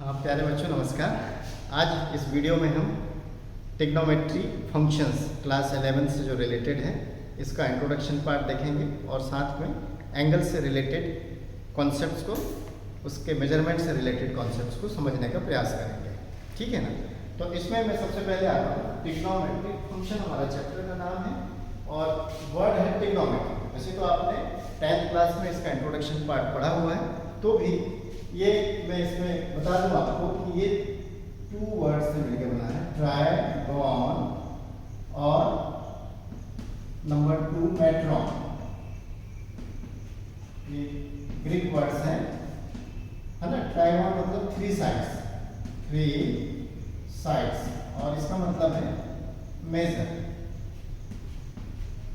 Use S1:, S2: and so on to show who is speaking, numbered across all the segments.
S1: हाँ प्यारे बच्चों नमस्कार। आज इस वीडियो में हम ट्रिग्नोमेट्री फंक्शंस क्लास 11 से जो रिलेटेड है इसका इंट्रोडक्शन पार्ट देखेंगे और साथ में एंगल से रिलेटेड कॉन्सेप्ट्स को, उसके मेजरमेंट से रिलेटेड कॉन्सेप्ट्स को समझने का प्रयास करेंगे। ठीक है ना। तो इसमें मैं सबसे पहले आता हूँ, ट्रिग्नोमेट्री फंक्शन हमारा चैप्टर का नाम है और वर्ड है ट्रिग्नोमेट्री। वैसे तो आपने 10th क्लास में इसका इंट्रोडक्शन पार्ट पढ़ा हुआ है, तो भी ये मैं इसमें बता दूं आपको कि ये 2 वर्ड से मिलकर बना है, ट्राइगोन और नंबर 2 मेट्रॉन। ये ग्रीक वर्ड्स हैं, है ना। ट्राइगोन मतलब 3 साइड्स, 3 साइड्स, और इसका मतलब है मेजर।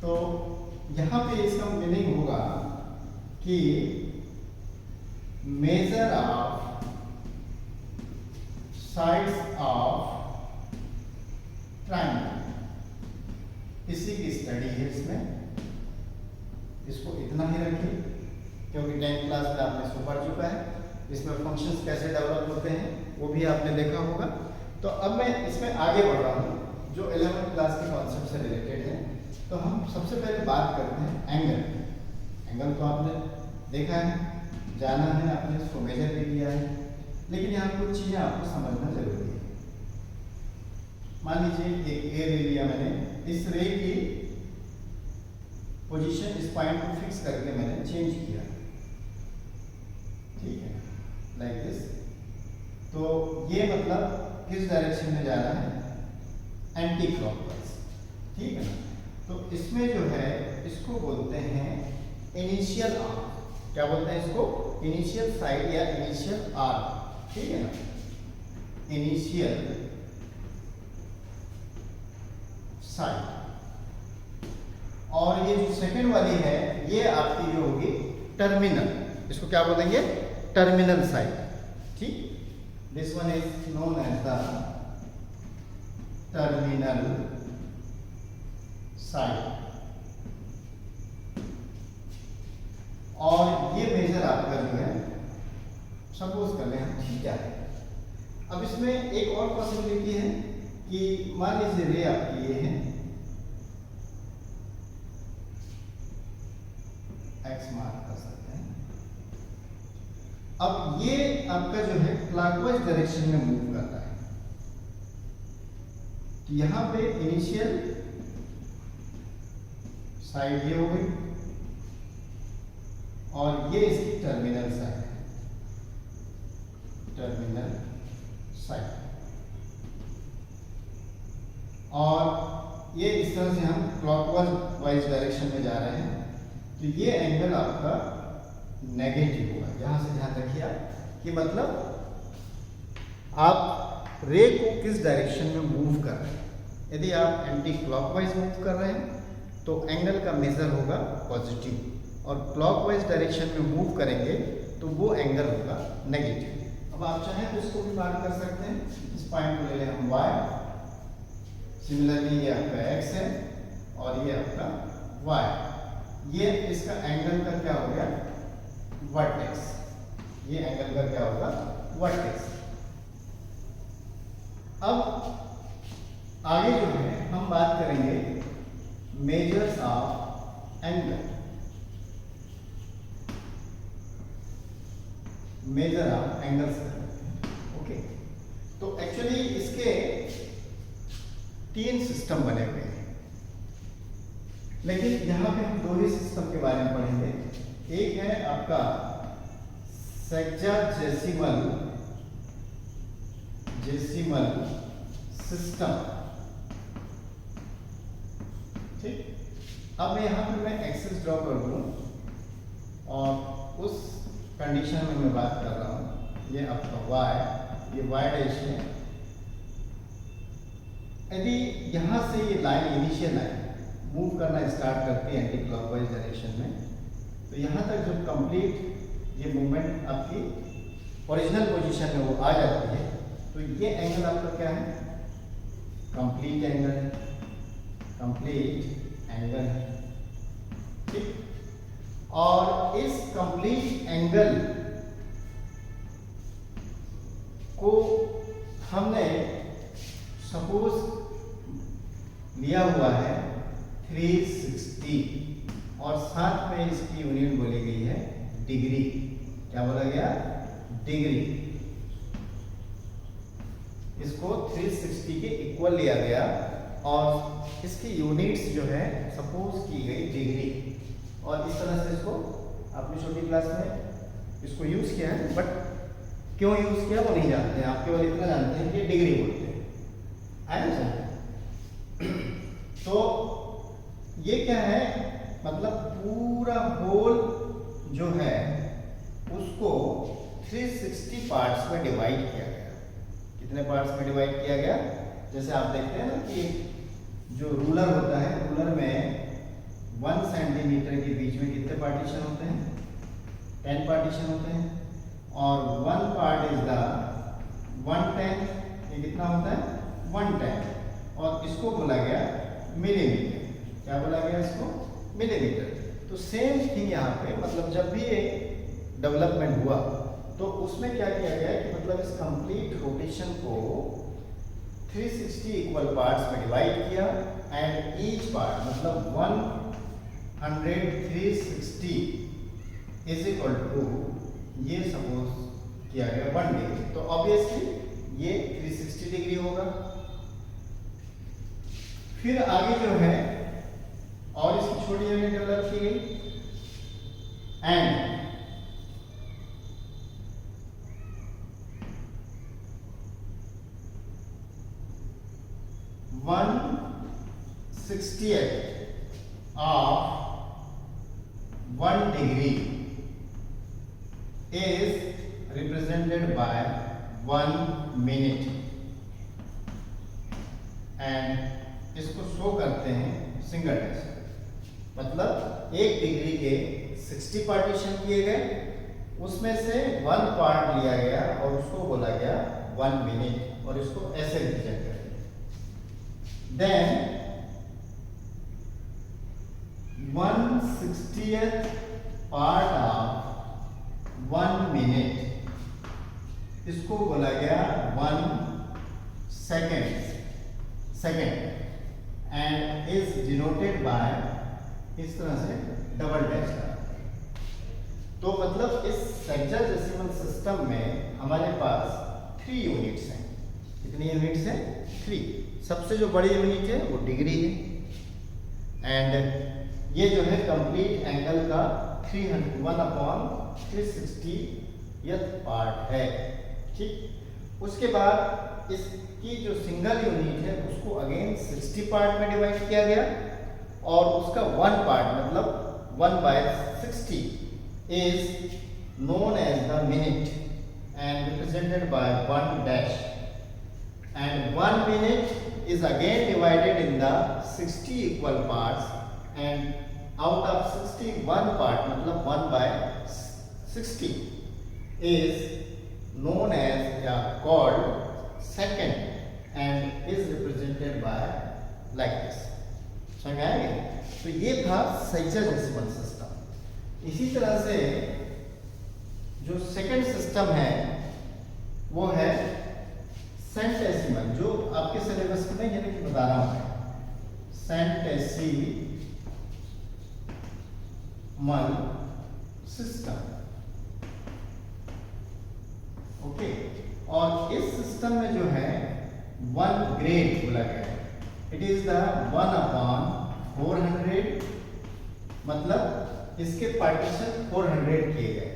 S1: तो यहाँ पे इसका मीनिंग होगा कि measure of sides of triangle, इसी की स्टडी है इसमें। इसको इतना ही रखिए क्योंकि 10th क्लास में आपने इसको पढ़ चुका है। इसमें फंक्शंस कैसे डेवलप होते हैं वो भी आपने देखा होगा। तो अब मैं इसमें आगे बढ़ रहा हूँ जो 11th क्लास के कॉन्सेप्ट से रिलेटेड है। तो हम सबसे पहले बात करते हैं एंगल। एंगल तो आपने देखा है, जाना है, आपने इसको मेजर भी किया है, लेकिन यहाँ कुछ चीज़ें आपको समझना जरूरी है। मान लीजिए एक ए ले लिया मैंने, इस रे की पोजीशन इस पॉइंट को फिक्स करके मैंने चेंज किया, ठीक है, लाइक दिस। तो ये मतलब किस डायरेक्शन में जा रहा है, एंटी क्लॉकवाइज, ठीक है ना। तो इसमें जो है इसको बोलते हैं इनिशियल आर्क। क्या बोलते हैं इसको? इनिशियल साइड या इनिशियल आर्क, ठीक है ना। Initial side. और ये जो सेकंड वाली है ये आपकी जो होगी टर्मिनल। इसको क्या बोलेंगे? टर्मिनल साइड, ठीक। This one is known as the terminal side. और ये मेजर आपका जो है, सपोज कर लें हम थीटा है। अब इसमें एक और पॉसिबिलिटी है कि मान लीजिए रे आपकी ये है, एक्स मार्क कर सकते हैं। अब ये आपका जो है क्लॉकवाइज डायरेक्शन में मूव कर रहा है। तो यहां पे इनिशियल साइड ये हो गई और ये इसकी टर्मिनल साइड है, टर्मिनल साइड। और ये इस तरह से हम क्लॉकवाइज डायरेक्शन में जा रहे हैं। तो ये एंगल आपका नेगेटिव होगा। यहां से ध्यान रखिए आप कि मतलब आप रे को किस डायरेक्शन में मूव कर रहे हैं। यदि आप एंटी क्लॉकवाइज मूव कर रहे हैं तो एंगल का मेजर होगा पॉजिटिव, और क्लॉकवाइज डायरेक्शन में मूव करेंगे तो वो एंगल होगा नेगेटिव। अब आप चाहें तो इसको भी मार्क कर सकते हैं। इस पॉइंट को ले लें हम y, सिमिलरली ये आपका x है और ये आपका y। ये इसका एंगल का क्या हो गया? वर्टेक्स। ये एंगल का क्या होगा? वर्टेक्स। अब आगे जो है हम बात करेंगे measures of angle. Measure of angles, okay. तो एक्चुअली इसके 3 सिस्टम बने हुए हैं, लेकिन यहां पे हम 2 ही सिस्टम के बारे में पढ़ेंगे। एक है आपका सेक्साजेसिमल सिस्टम, ठीक। अब मैं यहां पे मैं एक्सेस ड्रॉ कर दूं और उस कंडीशन में मैं बात कर रहा हूं। ये आपका y, ये y डैश है। यदि यहां से ये लाइन, इनिशियल लाइन मूव करना स्टार्ट करती है एंटी क्लॉकवाइज डायरेक्शन में, तो यहां तक जब कंप्लीट ये मूवमेंट आपकी ओरिजिनल पोजीशन में वो आ जाती है, तो ये एंगल आपका क्या है? कंप्लीट एंगल है, कंप्लीट एंगल है, ठीक। और इस कंप्लीट एंगल को हमने सपोज लिया हुआ है 360 और साथ में इसकी यूनिट बोली गई है डिग्री। क्या बोला गया? डिग्री। इसको 360 के इक्वल लिया गया और इसकी यूनिट्स जो है सपोज की गई डिग्री, और इस तरह से इसको अपनी छोटी क्लास में इसको यूज किया है, बट क्यों यूज किया वो नहीं जानते हैं। आप केवल इतना जानते हैं कि डिग्री बोलते हैं, है ना सर? तो ये क्या है, मतलब पूरा होल जो है उसको 360 पार्ट्स में डिवाइड किया गया। कितने पार्ट्स में डिवाइड किया गया? जैसे आप देखते हैं ना कि जो रूलर होता है, रूलर में 1 सेंटीमीटर के बीच में कितने पार्टीशन होते हैं? 10 पार्टीशन होते हैं। और 1 पार्ट इज द 1/10। ये कितना होता है? 1/10। और इसको बोला गया मिलीमीटर। क्या बोला गया इसको? मिलीमीटर। तो सेम थिंग यहाँ पे, मतलब जब भी ये डेवलपमेंट हुआ तो उसमें क्या किया गया कि मतलब इस कंप्लीट रोटेशन को 360 इक्वल पार्ट्स में डिवाइड किया एंड ईच पार्ट मतलब 100 360 इज इक्वल टू, ये सपोज किया गया 1 डिग्री। तो ऑब्वियसली ये 360 डिग्री होगा। फिर आगे जो है और इसकी छोटी यूनिट डेवलप की गई and one 60th of 1 degree is represented by 1 minute and इसको शो करते हैं सिंगल डैश। मतलब 1 डिग्री के 60 पार्टीशन किए गए, उसमें से 1 पार्ट लिया गया और उसको बोला गया 1 मिनट, और इसको ऐसे रिप्रेजेंट करेंगे। Then 1/60th part of 1 minute, इसको बोला गया 1 second and is denoted by, इस तरह से डबल डैश। तो मतलब इस सेक्साडेसिमल सिस्टम में हमारे पास 3 यूनिट्स हैं। कितनी यूनिट्स हैं? 3। सबसे जो बड़ी यूनिट है वो डिग्री है एंड ये जो है कंप्लीट एंगल का 1/360th पार्ट है। ठीक, उसके बाद इसकी जो सिंगल यूनिट है उसको अगेन 60 पार्ट में डिवाइड किया गया और उसका 1 पार्ट मतलब 1/60 is known as the minute and represented by 1 dash, and 1 minute is again divided in the 60 equal parts and out of 60 1 part मतलब 1/60 is known as called second and is represented by like this। समझ में आएगा? तो ये था sexagesimal system. इसी तरह से जो सेकंड सिस्टम है वो है सेंटेसिमल, जो आपके सिलेबस में नहीं है लेकिन बता रहा हूं मैं। Centesimal system, okay. और इस सिस्टम में जो है 1 ग्रेड बोला गया है। इट इज द 1/400, मतलब इसके पार्टीशन 400 किए गए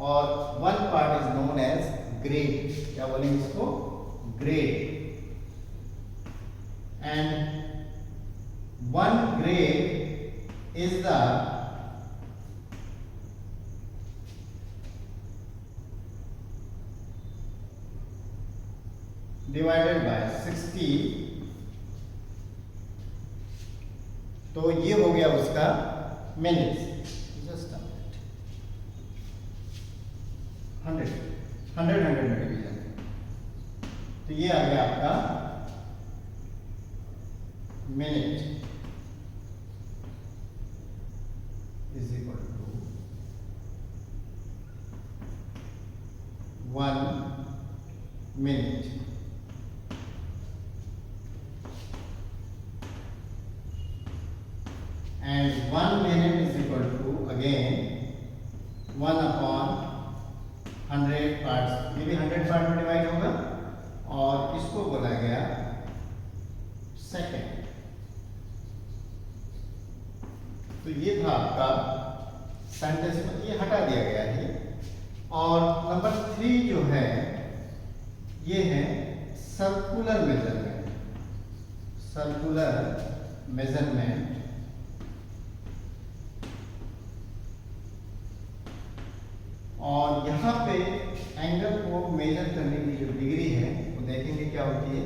S1: और 1 part is known as grade. क्या बोलेंगे इसको? Grade. And 1 grade is the divided by 60, तो ये हो गया उसका मिनट्स। जस्ट 100 में डिवीजन, तो ये आ गया आपका minute is equal to 1 minute. Part में डिवाइड होगा और इसको बोला गया सेकेंड। तो ये था आपका सेंटेंसिमल, ये हटा दिया गया है। और नंबर 3 जो है ये है सर्कुलर मेजरमेंट। सर्कुलर मेजरमेंट और यहाँ पे एंगल को मेजर करने की जो डिग्री है वो देखेंगे क्या होती है।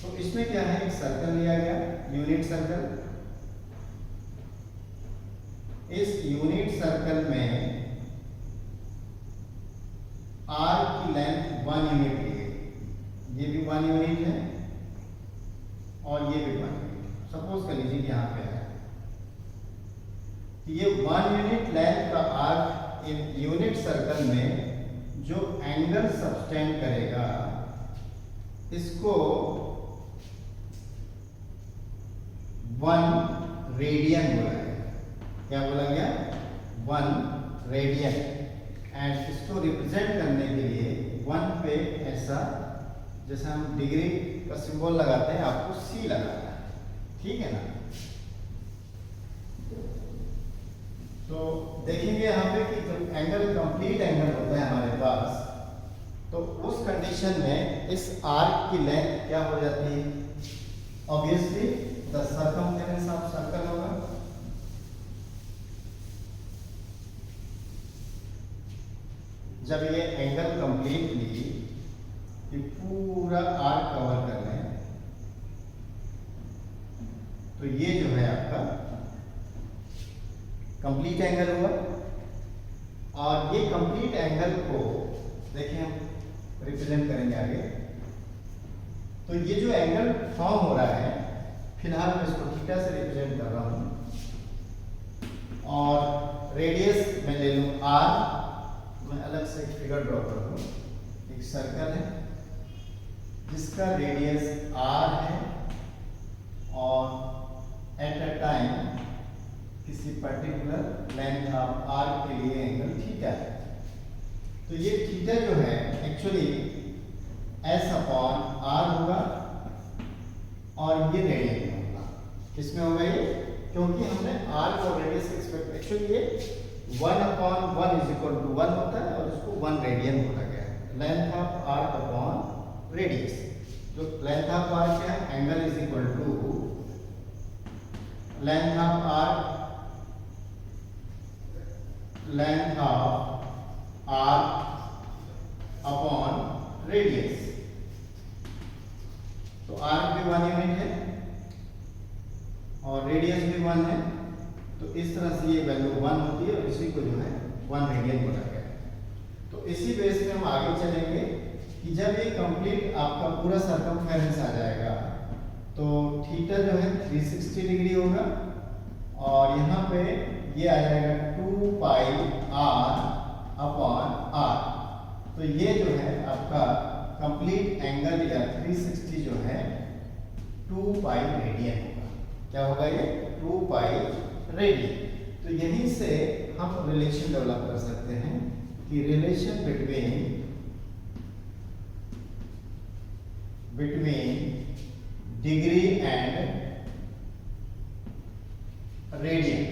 S1: तो इसमें क्या है, एक सर्कल लिया गया, यूनिट सर्कल। इस यूनिट सर्कल में आर की लेंथ 1 यूनिट ली गई। ये भी 1 यूनिट है और ये भी 1 यूनिट। सपोज कर लीजिए यहाँ पे है, ये 1 यूनिट लेंथ का आर्क इन यूनिट सर्कल में जो एंगल सबटेंड करेगा इसको 1 रेडियन बोला गया। क्या बोला गया? 1 रेडियन। एंड इसको रिप्रेजेंट करने के लिए 1 पे ऐसा, जैसे हम डिग्री का सिंबल लगाते हैं, आपको C लगाना है, ठीक है ना। तो देखेंगे यहाँ पे कि जब एंगल कंप्लीट एंगल होता है हमारे पास, तो उस कंडीशन में इस आर्क की लेंथ क्या हो जाती है? Obviously the circumference of circle होगा। जब ये एंगल कंप्लीटली ये पूरा आर्क कवर कर लें तो ये जो है आपका कंप्लीट एंगल हुआ। और ये कंप्लीट एंगल को देखिए हम रिप्रेजेंट करेंगे आगे। तो ये जो एंगल फॉर्म हो रहा है, फिलहाल मैं इसको थीटा से रिप्रेजेंट कर रहा हूं और रेडियस मैं ले लूं r। मैं अलग से एक फिगर ड्रॉ कर दूं। एक सर्कल है जिसका रेडियस r है और एट अ टाइम किसी पर्टिकुलर लेंथ ऑफ आर्क के लिए एंगल थीटा है। तो ये थीटा जो है एक्चुअली S/R होगा और ये रेडियन में होगा। किसमें होगा ये? क्योंकि हमने आर्क और रेडियस एक्सपेक्ट, एक्चुअली ये 1/1 इज इक्वल टू 1 होता है और इसको 1 रेडियन बोला गया है। Length of arc upon radius. जो लेंथ ऑफ आर्क क्या है? Angle is equal to length of arc, length of arc upon radius. तो आर्क भी 1 यूनिट है और रेडियस भी 1 है। तो इस तरह से ये वैल्यू 1 होती है और इसी को जो है 1 रेडियन बोला गया है। तो इसी बेस पे हम आगे चलेंगे कि जब ये कंप्लीट आपका पूरा सर्कमफेरेंस आ जाएगा तो थीटा जो है 360 डिग्री होगा और यहाँ पे ये आ जाएगा 2 पाई r अपॉन r। तो ये जो है आपका कंप्लीट एंगल या 360 जो है 2 पाई रेडियन होगा। क्या होगा ये? 2 पाई रेडियन। तो यहीं से हम रिलेशन डेवलप कर सकते हैं कि relation between degree and radian.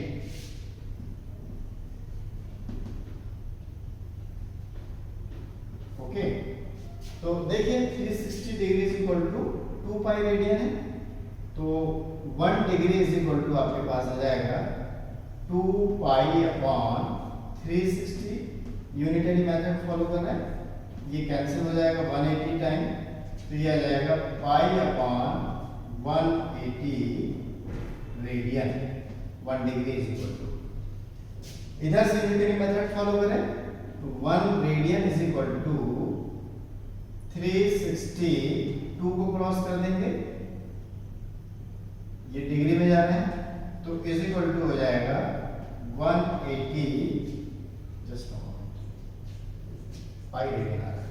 S1: Okay, तो देखिए 360 degree is equal to 2 pi radian है। तो 1 डिग्री इज इक्वल टू आपके पास आ जाएगा 2 pi upon 360। Unitary method follow करना है, ये कैंसिल हो जाएगा 180 टाइम। तो ये आ जाएगा pi upon 180 radian. 1 degree is equal to, इधर से यूनिटरी मेथड फॉलो करें तो 1 रेडियन इज इक्वल टू 360, 2 को क्रॉस कर देंगे, ये डिग्री में जा रहे हैं तो इज इक्वल टू हो जाएगा 180, जस्ट पाई रेडियन आ रहा है।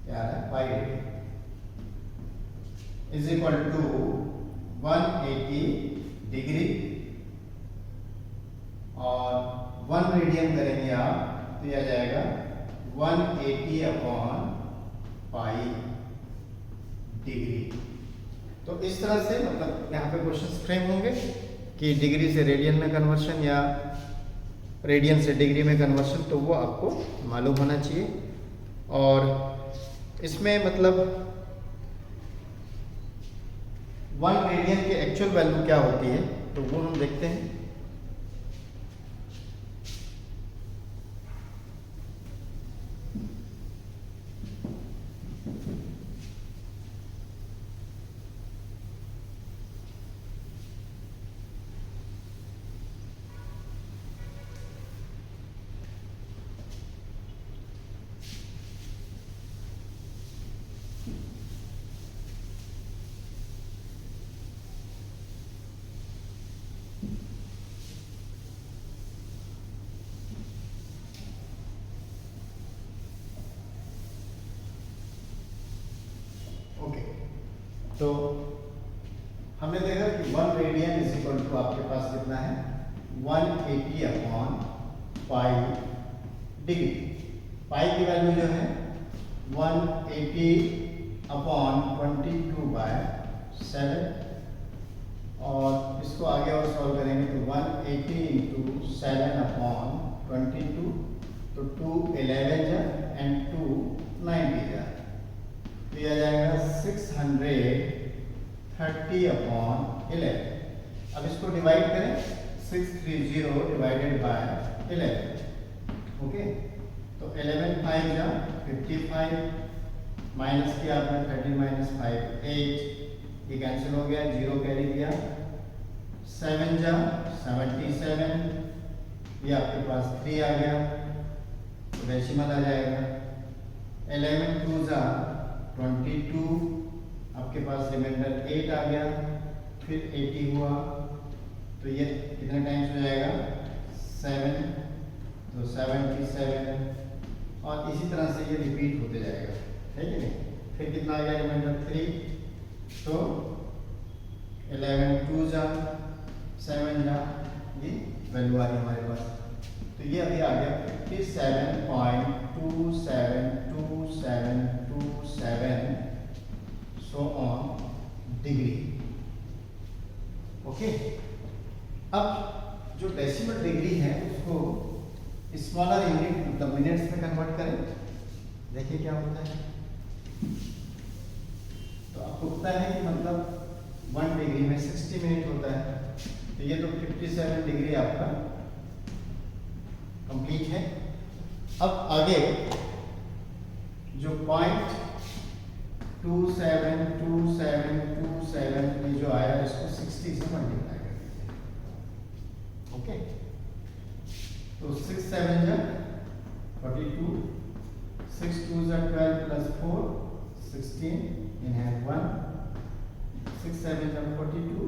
S1: क्या आ रहा है? Pi radian is equal to 180 degree और 1 रेडियन करेंगे आप तो यह आ जाएगा 180 अपॉन पाई डिग्री। तो इस तरह से मतलब यहाँ पे क्वेश्चन फ्रेम होंगे कि डिग्री से रेडियन में कन्वर्शन या रेडियन से डिग्री में कन्वर्शन, तो वो आपको मालूम होना चाहिए। और इसमें मतलब 1 रेडियन की एक्चुअल वैल्यू क्या होती है तो वो हम देखते हैं। तो हमने देखा कि 1 रेडियन इज इक्वल टू आपके पास कितना है 180 अपॉन पाई डिग्री। पाई की वैल्यू जो है 180 अपॉन 22/7 और इसको आगे और सॉल्व करेंगे तो 180 इंटू 7 अपॉन 22 तो 2 11 जा एंड 2 90 जा, तो यह आ जाएगा 630 अपॉन 11। अब इसको डिवाइड करें 630 डिवाइडेड बाय 11। ओके, तो 11 5 जा 55 माइनस किया आपने 30 माइनस 5 8, ये कैंसिल हो गया, 0 कैरी दिया, 7 जा 77, ये आपके पास 3 आ गया तो डेसिमल आ जाएगा। 11 2 जा 22, आपके पास रिमाइंडर 8 आ गया, फिर 80 हुआ तो ये कितने टाइम्स हो जाएगा 7, तो 77 और इसी तरह से ये रिपीट होते जाएगा, है कि नहीं। फिर कितना आ गया रिमाइंडर 3, तो 11 2 जा 7 जा, ये वैल्यू आ गई हमारे पास। तो ये अभी आ गया 57.272727 सो ऑन डिग्री। ओके, अब जो डेसिमल डिग्री है उसको स्मॉलर यूनिट मतलब मिनट्स में कन्वर्ट करें, देखिए क्या होता है। तो आपको पता है कि मतलब 1 डिग्री में 60 मिनट होता है, तो ये तो 57 डिग्री आपका कंप्लीट है। अब आगे जो पॉइंट 272727 में जो आया इसको 60 से मल्टीप्लाई कर दीजिए। ओके, तो 6 7 जा 42, 6 2 जा 12 प्लस 4 16 in hand 1, 6 7 जा 42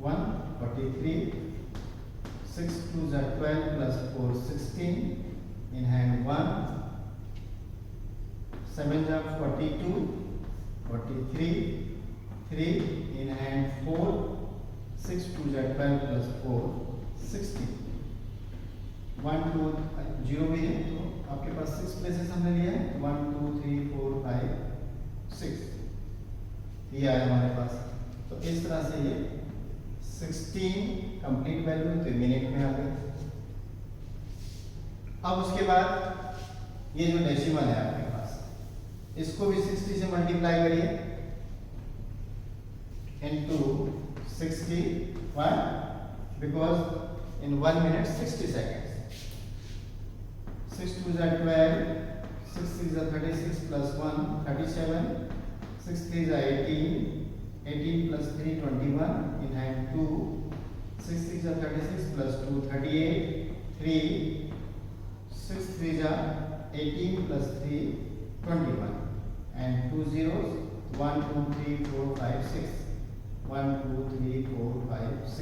S1: 1 43, 6 2 जा 12 plus 4 16 in hand 1, 7 जा 42 43 3 in hand 4, 6 2 जा 12 plus 4 16, 1 2 0 भी है तो आपके पास 6 प्लेसेस हमने लिया है 1 2 3 4 5 6, ये आया हमारे पास। तो इस तरह से ये 16 कंप्लीट वैल्यू तो मिनट में आ गई। अब उसके बाद ये जो डेसिमल है आपके पास, इसको भी 60 से मल्टीप्लाई करिए into 61 because in 1 minute 60 seconds. 6 2 जा 12, 6 6 जा 36 प्लस 1 37, 6 3 जा 18 18 plus 3 21 in hand 2, 6 6 are 36 plus 2 38 3, 6 3 are 18 plus 3 21 and 2 zeros 1 2 3 4 5 6 1 2 3 4 5 6।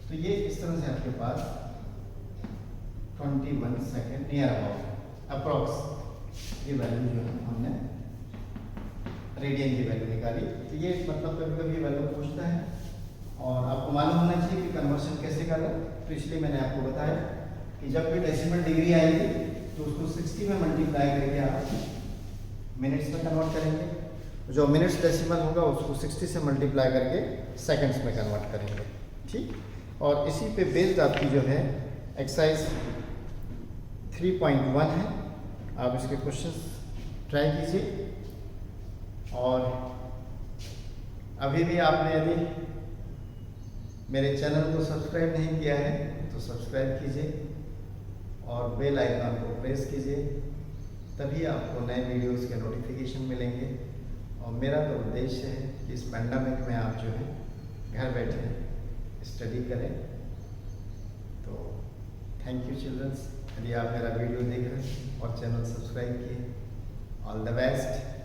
S1: तो ये इस तरह से आपके पास 21 सेकेंड नियर अबाउट अप्रॉक्स ये वैल्यू जो है हमने रेडियन की वैल्यू निकाली। तो ये मतलब कभी कभी वैल्यू पूछता है और आपको मालूम होना चाहिए कि कन्वर्शन कैसे करना। तो इसलिए मैंने आपको बताया कि जब भी डेसिमल डिग्री आएगी तो उसको 60 में मल्टीप्लाई करके आप मिनट्स में कन्वर्ट करेंगे, जो मिनट्स डेसिमल होगा उसको 60 से मल्टीप्लाई करके सेकंड्स में कन्वर्ट करेंगे। ठीक, और इसी पे बेस्ड आपकी जो है एक्सरसाइज 3.1 है, आप इसके क्वेश्चंस ट्राई कीजिए। और अभी भी आपने यदि मेरे चैनल को सब्सक्राइब नहीं किया है तो सब्सक्राइब कीजिए और बेल आइकन को प्रेस कीजिए, तभी आपको नए वीडियोस के नोटिफिकेशन मिलेंगे। और मेरा तो उद्देश्य है कि इस पैंडेमिक में आप जो है घर बैठे स्टडी करें। तो थैंक यू चिल्ड्रंस, यदि आप मेरा वीडियो देख रहे हैं और चैनल सब्सक्राइब किए, ऑल द बेस्ट।